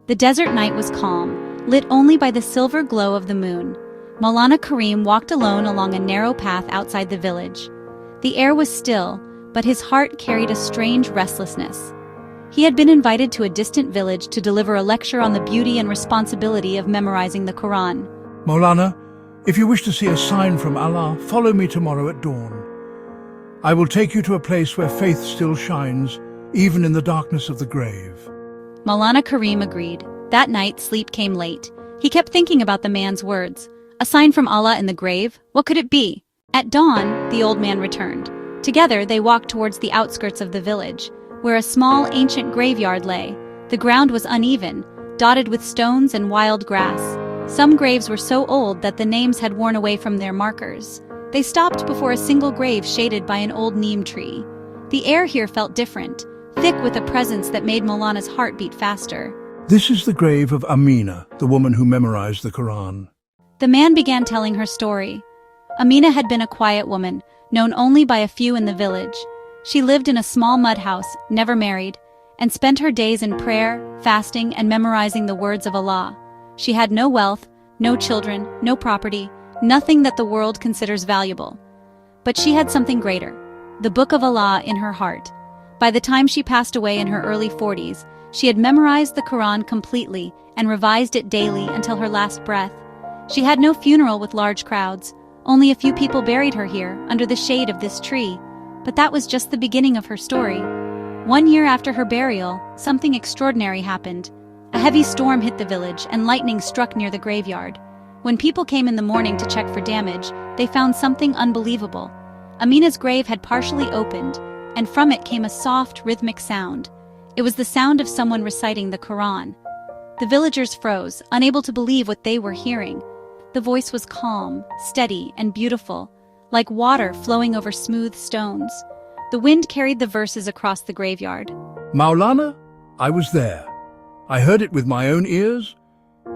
The desert night was calm, lit only by the silver glow of the moon. Maulana Qareem walked alone along a narrow path outside the village. The air was still, but his heart carried a strange restlessness. He had been invited to a distant village to deliver a lecture on the beauty and responsibility of memorizing the Quran. Maulana, if you wish to see a sign from Allah, follow me tomorrow at dawn. I will take you to a place where faith still shines, even in the darkness of the grave. Maulana Qareem agreed. That night, sleep came late. He kept thinking about the man's words. A sign from Allah in the grave? What could it be? At dawn, the old man returned. Together, they walked towards the outskirts of the village, where a small, ancient graveyard lay. The ground was uneven, dotted with stones and wild grass. Some graves were so old that the names had worn away from their markers. They stopped before a single grave shaded by an old neem tree. The air here felt different, thick with a presence that made Maulana's heart beat faster. This is the grave of Amina, the woman who memorized the Quran. The man began telling her story. Amina had been a quiet woman, known only by a few in the village. She lived in a small mud house, never married, and spent her days in prayer, fasting, and memorizing the words of Allah. She had no wealth, no children, no property, nothing that the world considers valuable. But she had something greater, the Book of Allah in her heart. By the time she passed away in her early 40s, she had memorized the Quran completely and revised it daily until her last breath. She had no funeral with large crowds. Only a few people buried her here, under the shade of this tree. But that was just the beginning of her story. 1 year after her burial, something extraordinary happened. A heavy storm hit the village, and lightning struck near the graveyard. When people came in the morning to check for damage, they found something unbelievable. Amina's grave had partially opened, and from it came a soft, rhythmic sound. It was the sound of someone reciting the Quran. The villagers froze, unable to believe what they were hearing. The voice was calm, steady, and beautiful, like water flowing over smooth stones. The wind carried the verses across the graveyard. Maulana, I was there. I heard it with my own ears.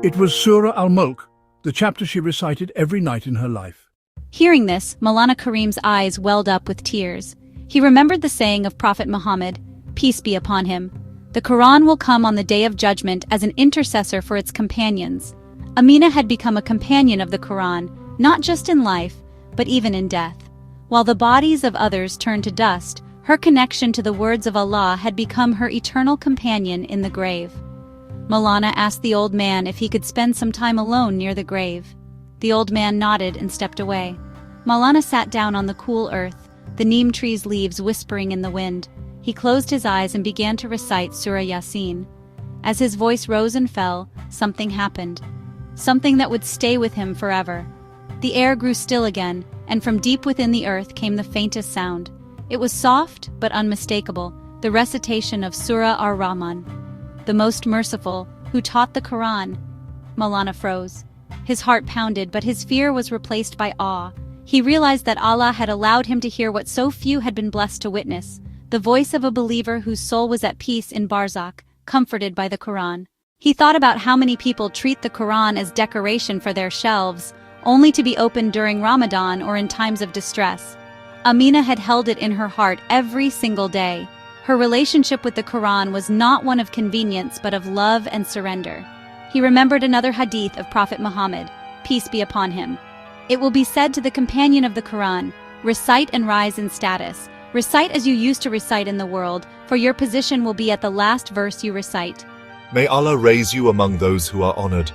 It was Surah Al-Mulk, the chapter she recited every night in her life. Hearing this, Maulana Qareem's eyes welled up with tears. He remembered the saying of Prophet Muhammad, peace be upon him. The Quran will come on the day of judgment as an intercessor for its companions. Amina had become a companion of the Quran, not just in life, but even in death. While the bodies of others turned to dust, her connection to the words of Allah had become her eternal companion in the grave. Maulana asked the old man if he could spend some time alone near the grave. The old man nodded and stepped away. Maulana sat down on the cool earth, the neem tree's leaves whispering in the wind. He closed his eyes and began to recite Surah Yasin. As his voice rose and fell, something happened. Something that would stay with him forever. The air grew still again, and from deep within the earth came the faintest sound. It was soft but unmistakable, the recitation of Surah Ar-Rahman, the most merciful, who taught the Quran. Maulana froze. His heart pounded, but his fear was replaced by awe. He realized that Allah had allowed him to hear what so few had been blessed to witness, the voice of a believer whose soul was at peace in Barzakh, comforted by the Quran. He thought about how many people treat the Quran as decoration for their shelves, only to be opened during Ramadan or in times of distress. Amina had held it in her heart every single day. Her relationship with the Quran was not one of convenience but of love and surrender. He remembered another hadith of Prophet Muhammad, peace be upon him. It will be said to the companion of the Quran, recite and rise in status. Recite as you used to recite in the world, for your position will be at the last verse you recite. May Allah raise you among those who are honored.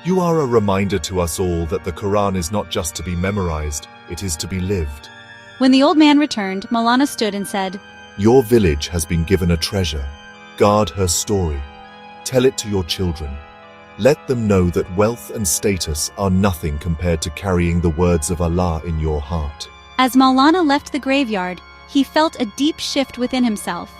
You are a reminder to us all that the Quran is not just to be memorized, it is to be lived. When the old man returned, Maulana stood and said, Your village has been given a treasure. Guard her story. Tell it to your children. Let them know that wealth and status are nothing compared to carrying the words of Allah in your heart. As Maulana left the graveyard, he felt a deep shift within himself.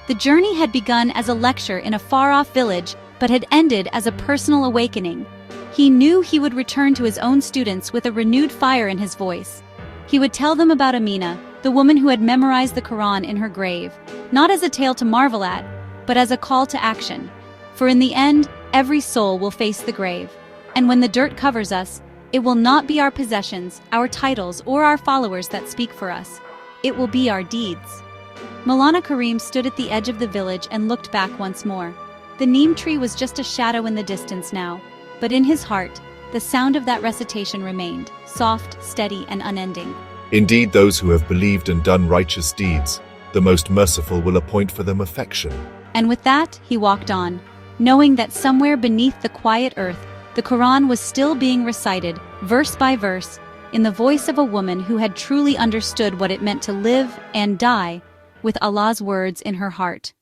The journey had begun as a lecture in a far-off village, but had ended as a personal awakening. He knew he would return to his own students with a renewed fire in his voice. He would tell them about Amina, the woman who had memorized the Quran in her grave, not as a tale to marvel at, but as a call to action. For in the end, every soul will face the grave, and when the dirt covers us, it will not be our possessions, our titles, or our followers that speak for us. It will be our deeds. Maulana Qareem stood at the edge of the village and looked back once more. The neem tree was just a shadow in the distance now, but in his heart, the sound of that recitation remained, soft, steady, and unending. Indeed, those who have believed and done righteous deeds, the most merciful will appoint for them affection. And with that, he walked on, knowing that somewhere beneath the quiet earth, the Quran was still being recited, verse by verse, in the voice of a woman who had truly understood what it meant to live and die with Allah's words in her heart.